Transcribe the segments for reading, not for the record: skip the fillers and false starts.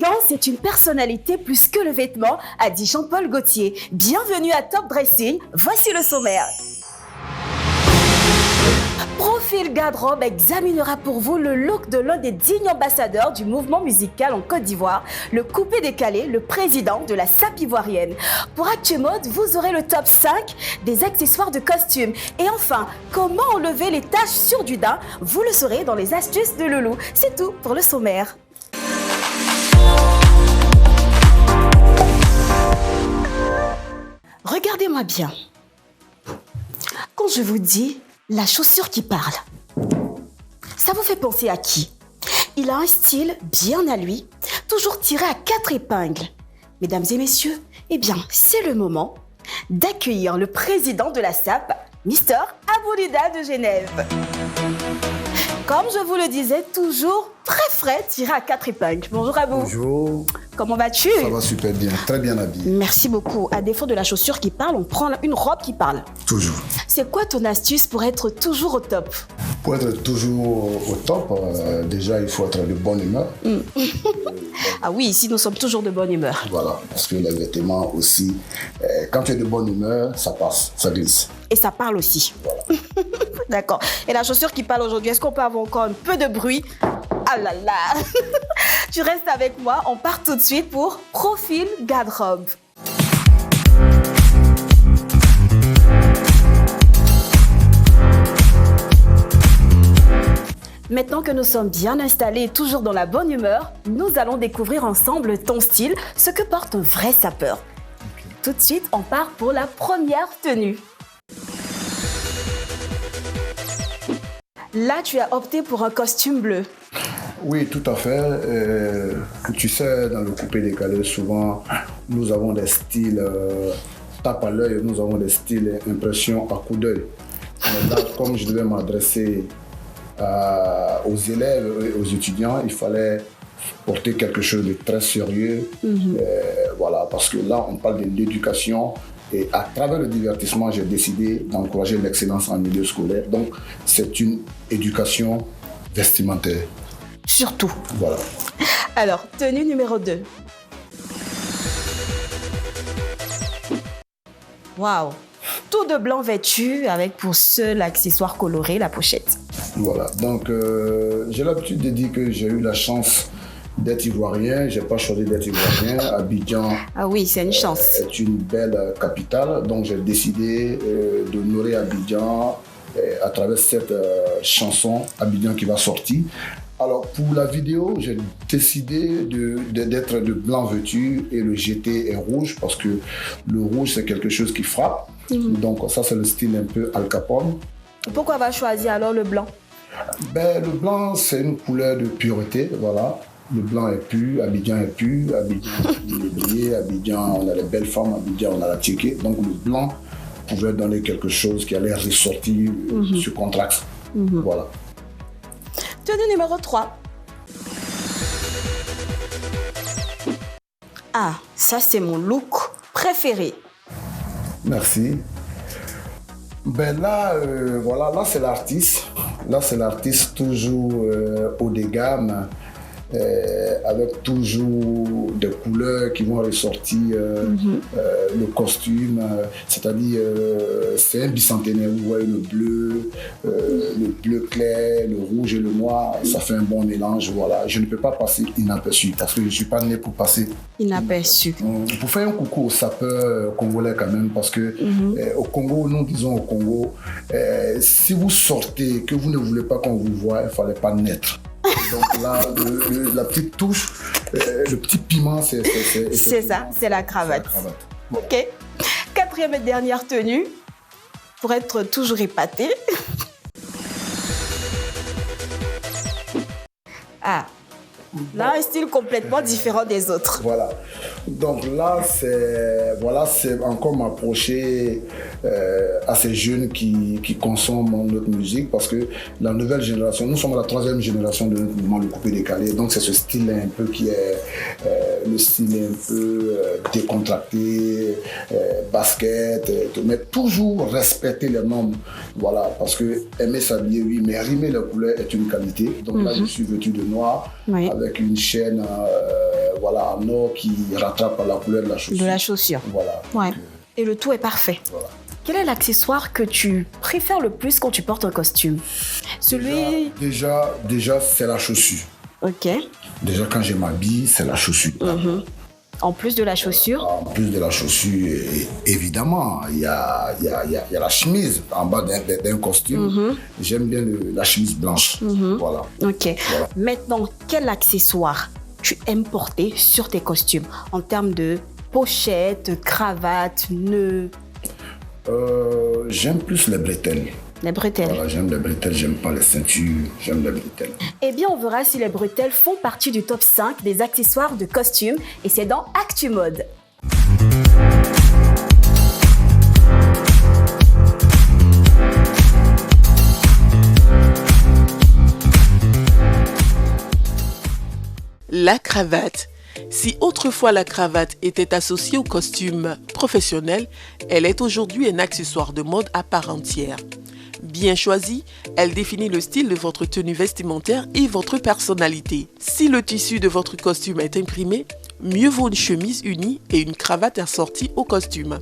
L'élégance est une personnalité plus que le vêtement, a dit Jean-Paul Gaultier. Bienvenue à Top Dressing, voici le sommaire. Profil Garde-robe examinera pour vous le look de l'un des dignes ambassadeurs du mouvement musical en Côte d'Ivoire, le coupé-décalé, le président de la SAP ivoirienne. Pour Actu Mode, vous aurez le top 5 des accessoires de costume. Et enfin, comment enlever les taches sur du daim, vous le saurez dans les astuces de Loulou. C'est tout pour le sommaire. Regardez-moi bien. Quand je vous dis la chaussure qui parle, ça vous fait penser à qui? Il a un style bien à lui, toujours tiré à 4 épingles. Mesdames et messieurs, eh bien, c'est le moment d'accueillir le président de la SAP, Mr. Aboulida de Genève. Comme je vous le disais, toujours très frais, tiré à 4 épingles. Bonjour Abou. Bonjour. Comment vas-tu? Ça va super bien, très bien habillé. Merci beaucoup. À défaut de la chaussure qui parle, on prend une robe qui parle. Toujours. C'est quoi ton astuce pour être toujours au top? Pour être toujours au top, déjà il faut être de bonne humeur. Ah oui, ici nous sommes toujours de bonne humeur. Voilà, parce que les vêtements aussi, quand tu es de bonne humeur, ça passe, ça glisse. Et ça parle aussi. Voilà. D'accord. Et la chaussure qui parle aujourd'hui, est-ce qu'on peut avoir encore un peu de bruit? Ah là là. Tu restes avec moi, on part tout de suite pour Profil Garde-robe. Maintenant que nous sommes bien installés et toujours dans la bonne humeur, nous allons découvrir ensemble ton style, ce que porte un vrai sapeur. Tout de suite, on part pour la première tenue. Là, tu as opté pour un costume bleu. Oui, tout à fait. Tu sais, dans le coupé-décalé, souvent, nous avons des styles tape à l'œil, nous avons des styles impression à coup d'œil. Mais là, comme je devais m'adresser aux élèves et aux étudiants, il fallait porter quelque chose de très sérieux. Voilà, parce que là, on parle de l'éducation. Et à travers le divertissement, j'ai décidé d'encourager l'excellence en milieu scolaire. Donc, c'est une éducation vestimentaire. Surtout. Voilà. Alors, tenue numéro 2. Waouh! Tout de blanc vêtu avec pour seul accessoire coloré la pochette. Voilà. Donc, j'ai l'habitude de dire que j'ai eu la chance d'être ivoirien. Je n'ai pas choisi d'être ivoirien. Abidjan. Ah oui, c'est une chance. C'est une belle capitale. Donc, j'ai décidé d'honorer Abidjan à travers cette chanson Abidjan qui va sortir. Alors, pour la vidéo, j'ai décidé d'être de blanc vêtu et le GT est rouge parce que le rouge, c'est quelque chose qui frappe. Donc, ça, c'est le style un peu Al Capone. Pourquoi avoir choisi alors le blanc? Ben, le blanc, c'est une couleur de pureté, voilà. Le blanc est pur, Abidjan est pur, Abidjan il est brillé, Abidjan, on a les belles femmes, Abidjan, on a la tchéké. Donc, le blanc pouvait donner quelque chose qui allait ressortir sur contraste. Voilà. Tenue numéro 3. Ah, ça c'est mon look préféré. Merci. Ben là, voilà, là c'est l'artiste. Là c'est l'artiste toujours haut de gamme, avec toujours des couleurs qui vont ressortir le costume. C'est-à-dire, c'est un bicentenaire. Vous voyez le bleu clair, le rouge et le noir. Ça fait un bon mélange. Voilà. Je ne peux pas passer inaperçu parce que je ne suis pas né pour passer inaperçu. Pour faire un coucou aux sapeurs congolais quand même, parce que au Congo, nous disons au Congo, si vous sortez, que vous ne voulez pas qu'on vous voie, il ne fallait pas naître. Donc là, la petite touche, le petit piment, c'est ça, c'est la cravate. Bon. Ok. Quatrième et dernière tenue, pour être toujours épaté. Ah, là, un style complètement différent des autres. Voilà. Donc là, c'est encore m'approcher à ces jeunes qui consomment notre musique, parce que la nouvelle génération, nous sommes la 3e génération de notre mouvement, le coupé-décalé. Donc c'est ce style un peu qui est le style un peu décontracté, basket, mais toujours respecter les normes. Voilà, parce que aimer s'habiller, oui, mais rimer les couleurs est une qualité. Donc là, je suis vêtu de noir, avec une chaîne voilà, en or qui rattrape la couleur de la chaussure. De la chaussure. Voilà. Ouais. Et le tout est parfait. Voilà. Quel est l'accessoire que tu préfères le plus quand tu portes un costume? Celui... Déjà, c'est la chaussure. Ok. Déjà, quand je m'habille, c'est la chaussure. En plus de la chaussure? En plus de la chaussure, évidemment, il y a la chemise en bas d'un costume. J'aime bien la chemise blanche. Voilà. Ok. Voilà. Maintenant, quel accessoire tu aimes porter sur tes costumes en termes de pochette, cravate, nœud? J'aime plus les bretelles. Les bretelles. Voilà, j'aime les bretelles, j'aime pas les ceintures, j'aime les bretelles. Eh bien, on verra si les bretelles font partie du top 5 des accessoires de costume et c'est dans Actu Mode. La cravate. Si autrefois la cravate était associée au costume professionnel, elle est aujourd'hui un accessoire de mode à part entière. Bien choisie, elle définit le style de votre tenue vestimentaire et votre personnalité. Si le tissu de votre costume est imprimé, mieux vaut une chemise unie et une cravate assortie au costume.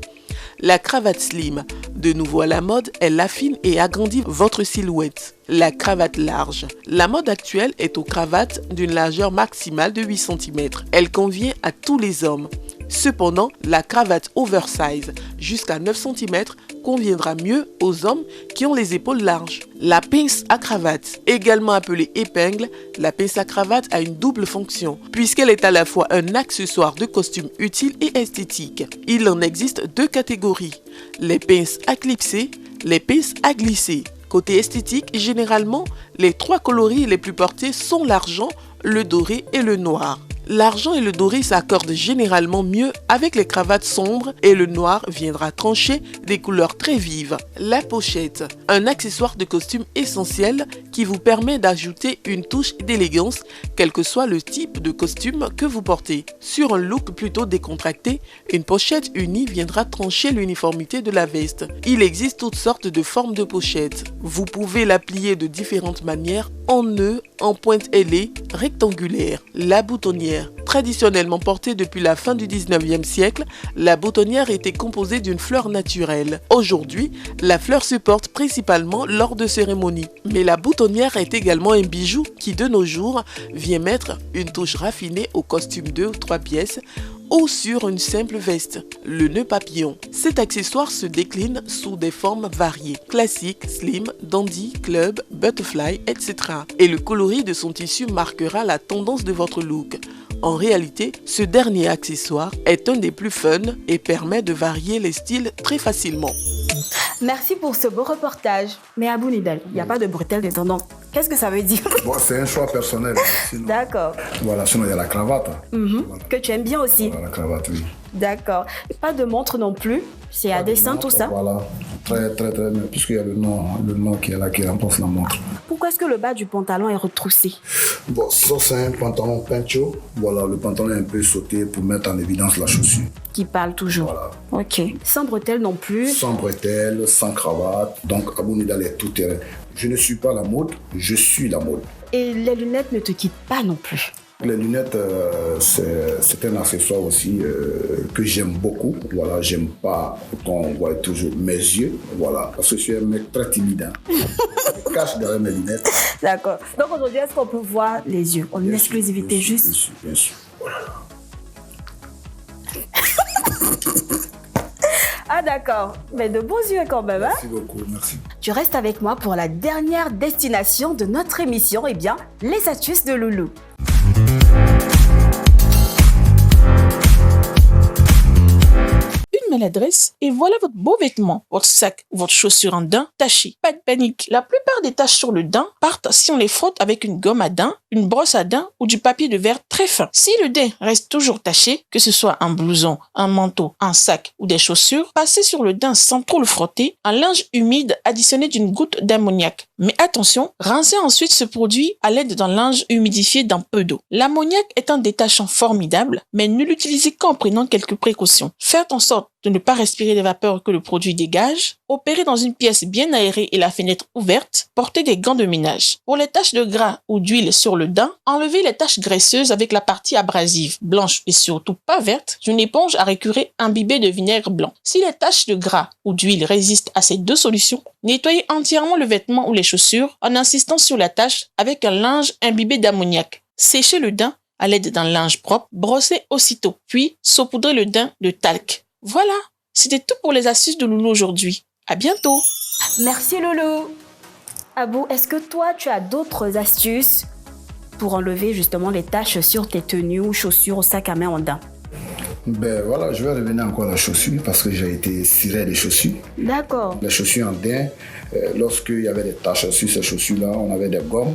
La cravate slim, de nouveau à la mode, elle affine et agrandit votre silhouette. La cravate large. La mode actuelle est aux cravates d'une largeur maximale de 8 cm. Elle convient à tous les hommes. Cependant, la cravate oversize jusqu'à 9 cm conviendra mieux aux hommes qui ont les épaules larges. La pince à cravate, également appelée épingle, la pince à cravate a une double fonction puisqu'elle est à la fois un accessoire de costume utile et esthétique. Il en existe deux catégories, les pinces à clipser, les pinces à glisser. Côté esthétique, généralement, les trois coloris les plus portés sont l'argent, le doré et le noir. L'argent et le doré s'accordent généralement mieux avec les cravates sombres et le noir viendra trancher des couleurs très vives. La pochette, un accessoire de costume essentiel qui vous permet d'ajouter une touche d'élégance quel que soit le type de costume que vous portez. Sur un look plutôt décontracté, une pochette unie viendra trancher l'uniformité de la veste. Il existe toutes sortes de formes de pochettes. Vous pouvez la plier de différentes manières, en nœud, en pointe ailée, rectangulaire. La boutonnière. Traditionnellement portée depuis la fin du 19e siècle, la boutonnière était composée d'une fleur naturelle. Aujourd'hui, la fleur se porte principalement lors de cérémonies. Mais la boutonnière est également un bijou qui, de nos jours, vient mettre une touche raffinée au costume 2 ou 3 pièces ou sur une simple veste, le nœud papillon. Cet accessoire se décline sous des formes variées, classique, slim, dandy, club, butterfly, etc. Et le coloris de son tissu marquera la tendance de votre look. En réalité, ce dernier accessoire est un des plus fun et permet de varier les styles très facilement. Merci pour ce beau reportage. Mais Abou Nidal, il n'y a pas de bretelles dedans. Donc, qu'est-ce que ça veut dire? Bon, c'est un choix personnel. Sinon, D'accord. voilà, sinon il y a la cravate. Voilà. Que tu aimes bien aussi. Voilà, la cravate, oui. D'accord. Pas de montre non plus. C'est à dessin tout ça. Voilà, très bien, puisqu'il y a le nom qui est là, qui remplace la montre. Pourquoi est-ce que le bas du pantalon est retroussé? Bon, ça c'est un pantalon pincho. Voilà, le pantalon est un peu sauté pour mettre en évidence la chaussure. Qui parle toujours. Voilà. Ok. Sans bretelles non plus. Sans bretelles, sans cravate. Donc Abou Nidal est tout terrain. Je ne suis pas la mode, je suis la mode. Et les lunettes ne te quittent pas non plus. Les lunettes, c'est un accessoire aussi que j'aime beaucoup. Voilà, j'aime pas qu'on voit toujours mes yeux. Voilà, parce que je suis un mec très timide. Hein. Je me cache derrière mes lunettes. D'accord. Donc aujourd'hui, est-ce qu'on peut voir les yeux en exclusivité juste? Bien sûr. Voilà. Ah d'accord. Mais de beaux yeux quand même, hein? Merci beaucoup, merci. Tu restes avec moi pour la dernière destination de notre émission, eh bien, les astuces de Loulou. Maladresse et voilà votre beau vêtement, votre sac ou votre chaussure en daim taché. Pas de panique, la plupart des taches sur le daim partent si on les frotte avec une gomme à daim, une brosse à daim ou du papier de verre très fin. Si le daim reste toujours taché, que ce soit un blouson, un manteau, un sac ou des chaussures, passez sur le daim sans trop le frotter, un linge humide additionné d'une goutte d'ammoniac. Mais attention, rincez ensuite ce produit à l'aide d'un linge humidifié d'un peu d'eau. L'ammoniac est un détachant formidable, mais ne l'utilisez qu'en prenant quelques précautions. Faites en sorte de ne pas respirer les vapeurs que le produit dégage. opérez dans une pièce bien aérée et la fenêtre ouverte, portez des gants de ménage. Pour les taches de gras ou d'huile sur le daim, enlevez les taches graisseuses avec la partie abrasive, blanche et surtout pas verte, d'une éponge à récurer imbibée de vinaigre blanc. Si les taches de gras ou d'huile résistent à ces deux solutions, nettoyez entièrement le vêtement ou les chaussures en insistant sur la tache avec un linge imbibé d'ammoniac. Séchez le daim à l'aide d'un linge propre, brossez aussitôt, puis saupoudrez le daim de talc. Voilà, c'était tout pour les astuces de Loulou aujourd'hui. À bientôt. Merci Loulou. Abou, est-ce que toi, tu as d'autres astuces pour enlever justement les taches sur tes tenues ou chaussures ou sac à main en daim? Ben voilà, je vais revenir encore à la chaussure parce que j'ai été ciré des chaussures. D'accord. Les chaussures en daim, lorsqu'il y avait des taches sur ces chaussures-là, on avait des gommes.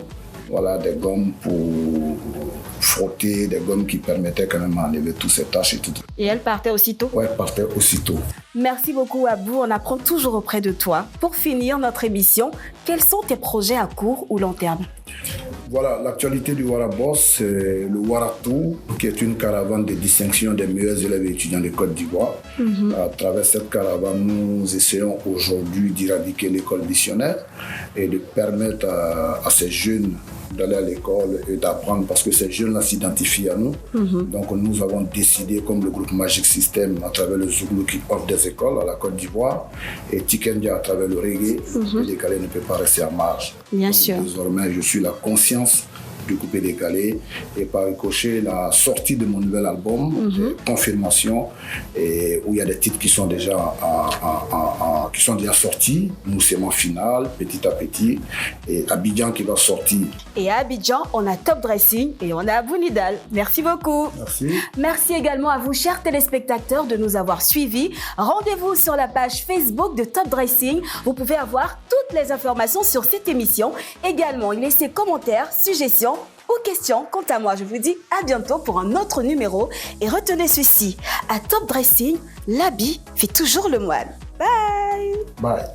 Voilà, des gommes pour frotter, des gommes qui permettaient quand même d'enlever toutes ces taches et tout. Et elle partait aussitôt? Ouais, elle partait aussitôt. Merci beaucoup Abou, on apprend toujours auprès de toi. Pour finir notre émission, quels sont tes projets à court ou long terme? Voilà, l'actualité du Wara Boss, c'est le Wara Tour, qui est une caravane de distinction des meilleurs élèves et étudiants de Côte d'Ivoire. À travers cette caravane, nous essayons aujourd'hui d'éradiquer l'école missionnaire et de permettre à ces jeunes d'aller à l'école et d'apprendre parce que ces jeunes-là s'identifient à nous. Donc nous avons décidé, comme le groupe Magic System, à travers le Zouglou qui offre des écoles à la Côte d'Ivoire et Tikendia à travers le reggae, le décalé ne peut pas rester à marge. Bien Donc, sûr. Désormais, je suis la conscience du coupé décalé et par ricochet la sortie de mon nouvel album, Confirmation, et où il y a des titres qui sont déjà sortis, Moussément Final, Petit à Petit, et Abidjan qui va sortir. Et à Abidjan, on a Top Dressing et on a Abou Nidal. Merci beaucoup. Merci. Merci également à vous, chers téléspectateurs, de nous avoir suivis. Rendez-vous sur la page Facebook de Top Dressing. Vous pouvez avoir toutes les informations sur cette émission. Également, laissez commentaires, suggestions ou questions. Quant à moi, je vous dis à bientôt pour un autre numéro. Et retenez ceci, à Top Dressing, l'habit fait toujours le moine. Bye. Bye.